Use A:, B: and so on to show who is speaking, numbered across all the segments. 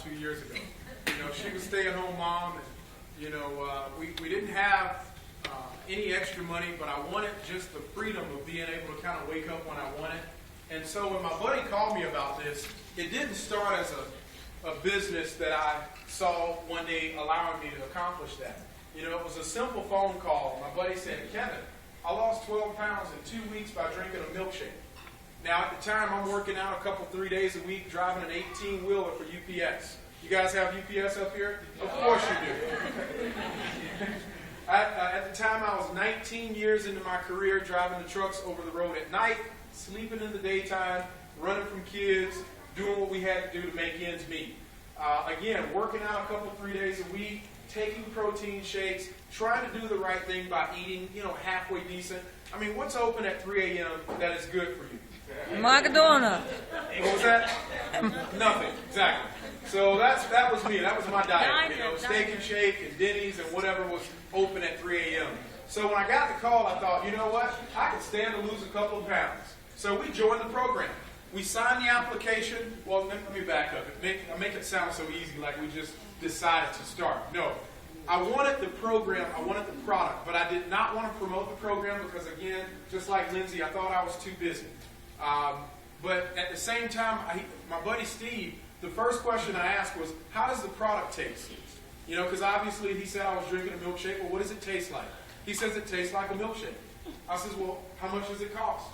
A: 2 years ago. She was a stay-at-home mom, and we didn't have any extra money, but I wanted just the freedom of being able to kind of wake up when I wanted. And so when my buddy called me about this, it didn't start as a business that I saw one day allowing me to accomplish that. It was a simple phone call. My buddy said, Kevin, I lost 12 pounds in 2 weeks by drinking a milkshake. Now, at the time, I'm working out 3 days a week, driving an 18-wheeler for UPS. You guys have UPS up here? Of course you do. At the time, I was 19 years into my career, driving the trucks over the road at night, sleeping in the daytime, running from kids, doing what we had to do to make ends meet. Again, working out 3 days a week, taking protein shakes, trying to do the right thing by eating, halfway decent. I mean, what's open at 3 a.m. that is good for you?
B: McDonald's.
A: What was that? Nothing. Exactly. So that was me. That was my diet. Steak and shake and Denny's and whatever was open at 3 a.m. So when I got the call, I thought, you know what? I could stand to lose a couple of pounds. So we joined the program. We signed the application. Well, let me back up. I make it sound so easy, like we just decided to start. No. I wanted the program, I wanted the product, but I did not want to promote the program because, again, just like Lindsay, I thought I was too busy. But at the same time, my buddy Steve, the first question I asked was, how does the product taste? Because obviously he said I was drinking a milkshake. Well, what does it taste like? He says it tastes like a milkshake. I says, well, how much does it cost?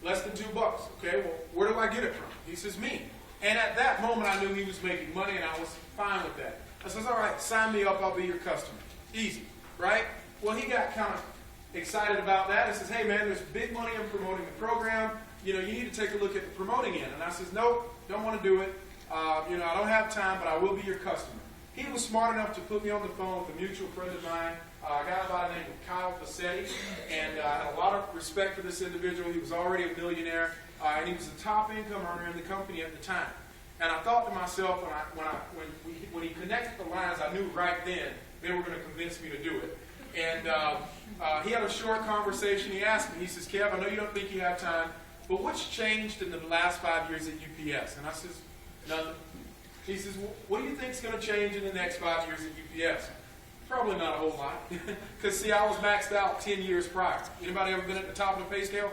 A: Less than $2. Okay, well, where do I get it from? He says, me. And at that moment, I knew he was making money, and I was fine with that. I says, all right, sign me up. I'll be your customer. Easy, right? Well, he got kind of excited about that. He says, hey, man, there's big money in promoting the program. You need to take a look at the promoting end. And I says, nope, don't want to do it. I don't have time, but I will be your customer. He was smart enough to put me on the phone with a mutual friend of mine, a guy by the name of Kyle Passetti, and I had a lot of respect for this individual. He was already a millionaire, and he was the top income earner in the company at the time. And I thought to myself, when he connected the lines, I knew right then they were going to convince me to do it. And he had a short conversation. He asked me, he says, Kev, I know you don't think you have time, but what's changed in the last 5 years at UPS? And I says, nothing. He says, well, what do you think is going to change in the next 5 years at UPS? Probably not a whole lot. Because, see, I was maxed out 10 years prior. Anybody ever been at the top of the pay scale?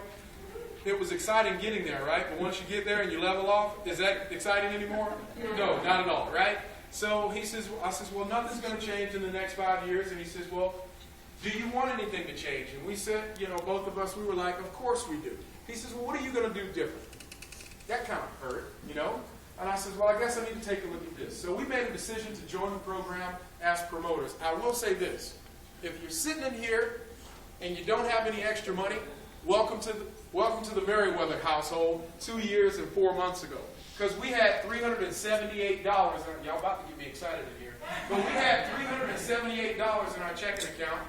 A: It was exciting getting there, right? But once you get there and you level off, is that exciting anymore? No, not at all, right? So I says, well, nothing's going to change in the next 5 years. And he says, well, do you want anything to change? And we said, both of us, we were like, of course we do. He says, well, what are you going to do different? That kind of hurt, And I said, well, I guess I need to take a look at this. So we made a decision to join the program as promoters. I will say this. If you're sitting in here and you don't have any extra money, welcome to the Merriweather household 2 years and 4 months ago. Because we had $378. Y'all about to get me excited in here. But we had $378 in our checking account,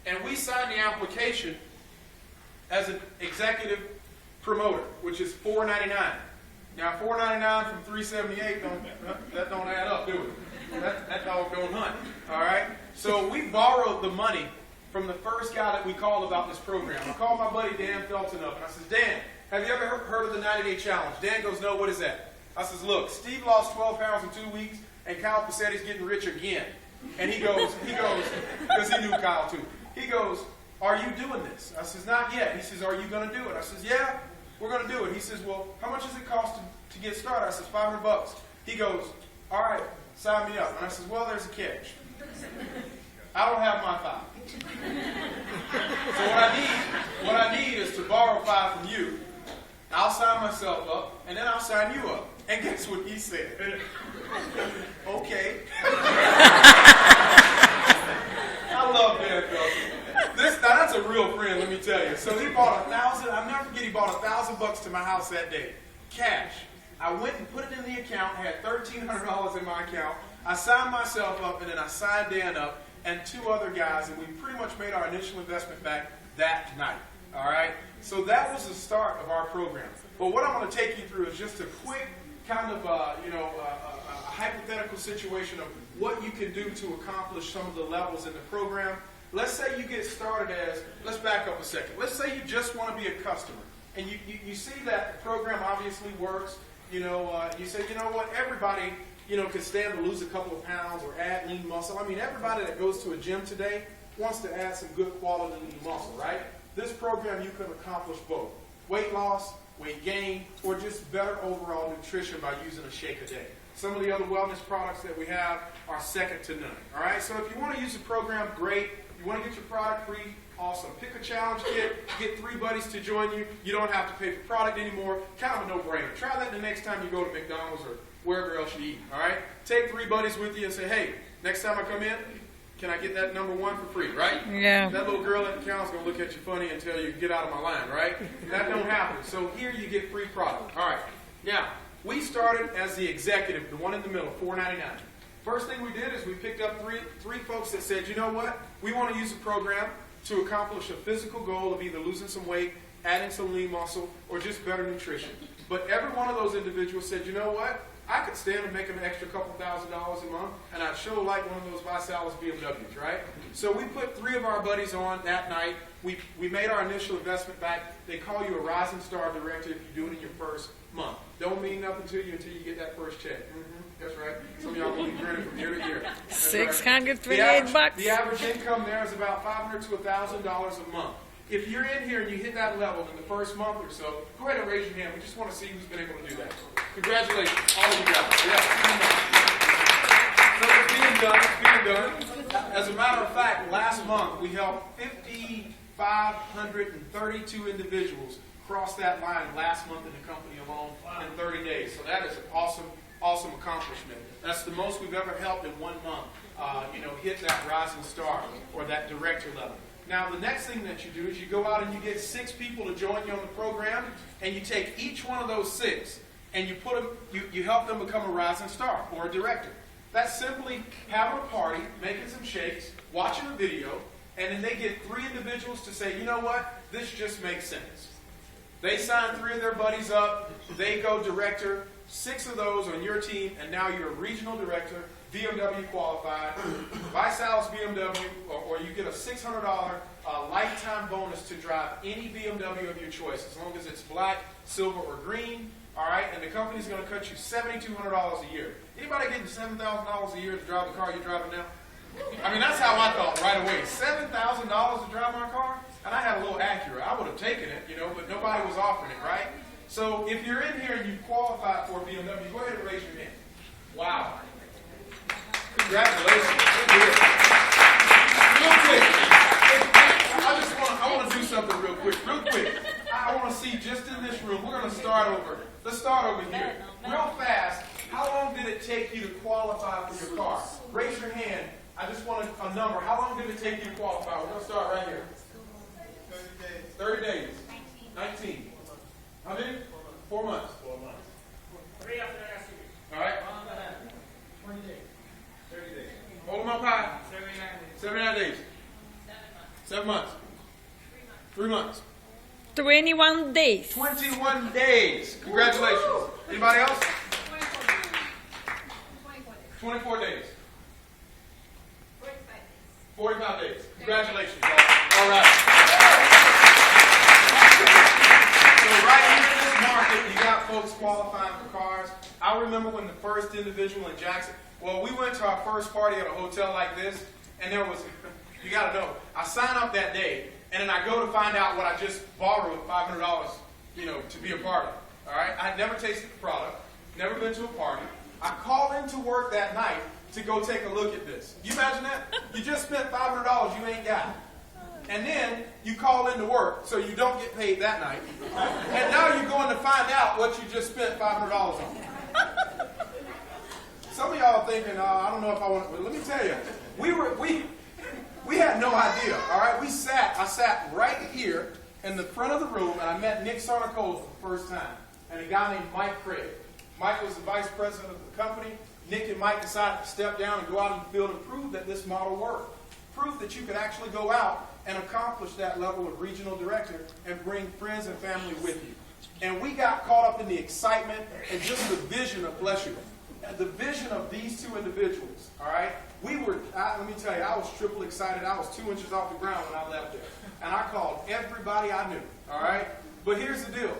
A: and we signed the application as an executive promoter, which is $4.99. Now, $4.99 from $378, that don't add up, do it? That dog don't hunt, all right? So we borrowed the money from the first guy that we called about this program. I called my buddy Dan Felton up, and I said, Dan, have you ever heard of the 90-day challenge? Dan goes, no, what is that? I says, look, Steve lost 12 pounds in 2 weeks, and Kyle Passetti's getting rich again. And he goes, because he knew Kyle too. He goes, are you doing this? I says, not yet. He says, are you going to do it? I says, yeah. We're going to do it. He says, well, how much does it cost to get started? I says, $500. He goes, all right, sign me up. And I says, well, there's a catch. I don't have my $5. So what I need is to borrow $5 from you. I'll sign myself up, and then I'll sign you up. And guess what he said? Okay. I love Dan Felton. Now that's a real friend, let me tell you. So he bought I'll never forget, he bought $1,000 to my house that day. Cash. I went and put it in the account, had $1,300 in my account. I signed myself up, and then I signed Dan up and 2 other guys, and we pretty much made our initial investment back that night. All right? So that was the start of our program. But what I want to take you through is just a quick kind of, a hypothetical situation of what you can do to accomplish some of the levels in the program. Let's say you get started let's back up a second. Let's say you just want to be a customer. And you see that the program obviously works. You say, you know what, everybody, can stand to lose a couple of pounds or add lean muscle. I mean, everybody that goes to a gym today wants to add some good quality lean muscle, right? This program, you can accomplish both. Weight loss, weight gain, or just better overall nutrition by using a shake a day. Some of the other wellness products that we have are second to none, all right? So if you want to use the program, great. You want to get your product free, awesome. Pick a challenge kit, get 3 buddies to join you. You don't have to pay for product anymore. Kind of a no-brainer. Try that the next time you go to McDonald's or wherever else you eat, all right? Take 3 buddies with you and say, hey, next time I come in, can I get that number 1 for free, right?
B: Yeah.
A: That little girl at the counter's going to look at you funny and tell you, get out of my line, right? That don't happen. So here you get free product. All right. Now, we started as the executive, the one in the middle, $4.99. First thing we did is we picked up three folks that said, you know what? We want to use the program to accomplish a physical goal of either losing some weight, adding some lean muscle, or just better nutrition. But every one of those individuals said, you know what? I could stand and make an extra couple $1,000s a month, and I'd sure like one of those ViSalus BMWs, right? So we put 3 of our buddies on that night. We made our initial investment back. They call you a rising star director if you do it in your first month. Don't mean nothing to you until you get that first check. That's right. Some of y'all will be grinning from year to year. That's
B: $628 bucks.
A: The average income there is about $500 to $1,000 a month. If you're in here and you hit that level in the first month or so, go ahead and raise your hand. We just want to see who's been able to do that. Congratulations, all of you guys. So it's being done. It's being done. As a matter of fact, last month we helped 5,532 individuals cross that line last month in the company alone in 30 days. So that is an awesome accomplishment. That's the most we've ever helped in 1 month. Hit that rising star or that director level. Now, the next thing that you do is you go out and you get 6 people to join you on the program, and you take each one of those 6 and you put them, you help them become a rising star or a director. That's simply having a party, making some shakes, watching a video, and then they get 3 individuals to say, you know what, this just makes sense. They sign 3 of their buddies up, they go director, 6 of those on your team, and now you're a regional director, BMW qualified, ViSalus BMW, or you get a $600 lifetime bonus to drive any BMW of your choice, as long as it's black, silver, or green. All right, and the company's going to cut you $7,200 a year. Anybody getting $7,000 a year to drive the car you're driving now? I mean, that's how I thought right away. $7,000 to drive my car, and I had a little Acura. I would have taken it, but nobody was offering it, right? So if you're in here and you qualify for a BMW, go ahead and raise your hand. Wow. Congratulations. Real quick. I want to do something real quick. I want to see just in this room. We're going to start over. Let's start over here. Real fast. How long did it take you to qualify for your car? Raise your hand. I just want a number. How long did it take you to qualify? We're going to start right here. 30 days. 19. How many? 4 months.
C: 3 after the last week.
A: All right.
C: 20 days.
A: 30 days. Hold them up high. 79 days. 7 months. 3 months.
B: 21 days.
A: 21 days. Congratulations. Anybody else? 24 days. 45 days. Congratulations, y'all. All right. So right here in this market, you got folks qualifying for cars. I remember when the first individual in Jackson, we went to our first party at a hotel like this, and there was, you got to know, I sign up that day, and then I go to find out what I just borrowed $500, to be a part of. All right? I had never tasted the product, never been to a party. I called into work that night to go take a look at this. You imagine that? You just spent $500 you ain't got. And then you call into work, so you don't get paid that night. And now you're going to find out what you just spent $500 on. Some of y'all are thinking, I don't know if I want to. But let me tell you, we had no idea. All right, I sat right here in the front of the room, and I met Nick Sarnacola for the first time, and a guy named Mike Craig. Mike was the vice president of the company. Nick and Mike decided to step down and go out in the field and prove that this model worked. Prove that you could actually go out and accomplish that level of regional director and bring friends and family with you. And we got caught up in the excitement and just the vision of, bless you, the vision of these 2 individuals, all right? Let me tell you, I was triple excited. I was 2 inches off the ground when I left there. And I called everybody I knew, all right? But here's the deal.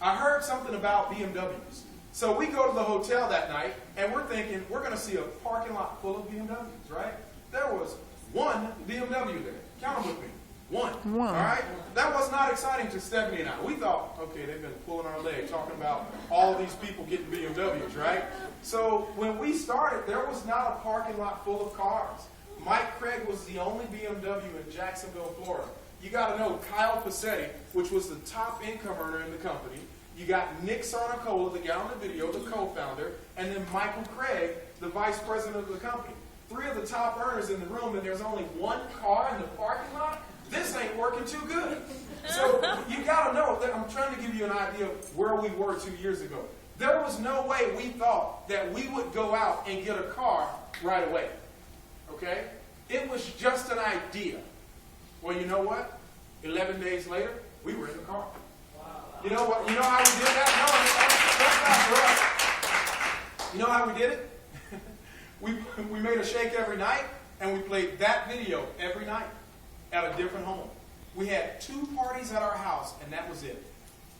A: I heard something about BMWs. So we go to the hotel that night, and we're thinking we're going to see a parking lot full of BMWs, right? There was one BMW there. Count them with me. One. All right? That was not exciting to Stephanie and I. We thought, okay, they've been pulling our leg, talking about all these people getting BMWs, right? So when we started, there was not a parking lot full of cars. Mike Craig was the only BMW in Jacksonville, Florida. You got to know Kyle Passetti, which was the top income earner in the company. You got Nick Sarnicola, the guy on the video, the co-founder, and then Michael Craig, the vice president of the company. 3 of the top earners in the room, and there's only 1 car in the parking lot? This ain't working too good. So you got to know that I'm trying to give you an idea of where we were 2 years ago. There was no way we thought that we would go out and get a car right away. Okay? It was just an idea. Well, you know what? 11 days later, we were in the car. You know what? You know how we did that? No, that's not for us. You know how we did it? we made a shake every night, and we played that video every night at a different home. We had 2 parties at our house, and that was it.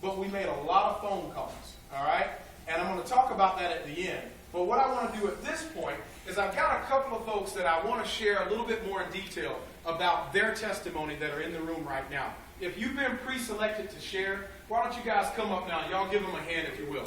A: But we made a lot of phone calls, all right? And I'm going to talk about that at the end. But what I want to do at this point is I've got a couple of folks that I want to share a little bit more in detail about their testimony that are in the room right now. If you've been pre-selected to share, why don't you guys come up now? Y'all give them a hand if you will.